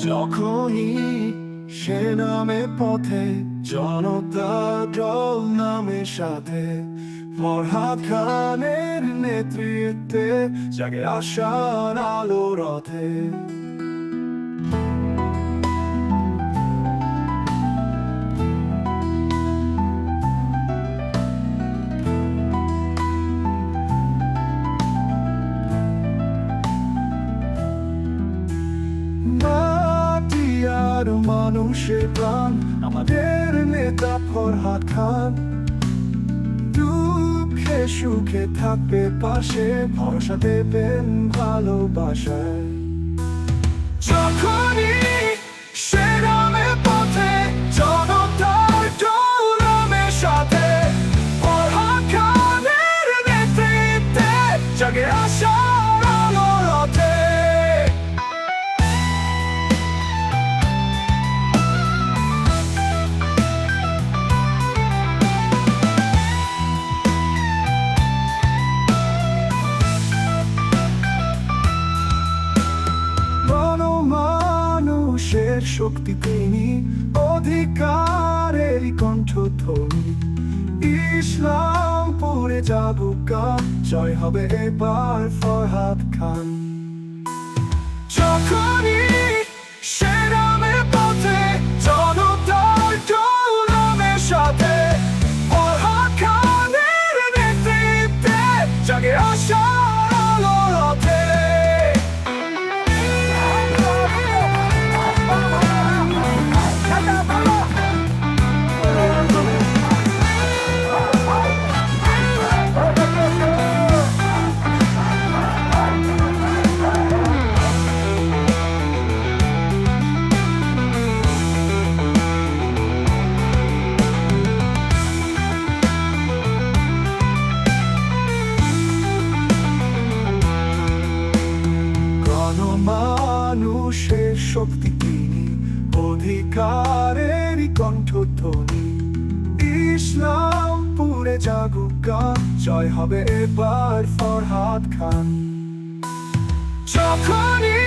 যখনই সে নামে পথে জনতা দল নামে সাথে ফরহাদ খানের নেতৃত্বে জাগে আশার আলো রথে। আর মানুষের প্রাণ আমাদের নেতা ফরহাদ খান, দুঃখে সুখে থাকবে পাশে, ভরসা দেবেন ভালোবাসায়। যখনই সে নামে পথে জনতার ঢল নামে সাথে ফরহাদ খানের নেতৃত্বে জাগে আশার আলো রথে। মানুষের শক্তি তিনি, অধিকারের কণ্ঠধ্বনি, ইসলামপুরে যাবুক জয় হবে এবার ফরহাদ খান। যখনই সে নামে পথে জনতার ঢল নামে সাথে ফরহাদ খানের নেতৃত্বে জাগে আশার আলো রথে। মানুষের শক্তি তিনি, অধিকারের কণ্ঠধ্বনি, ইসলামপুরে জাগুক জয় হবে এবার ফরহাদ খান। যখনই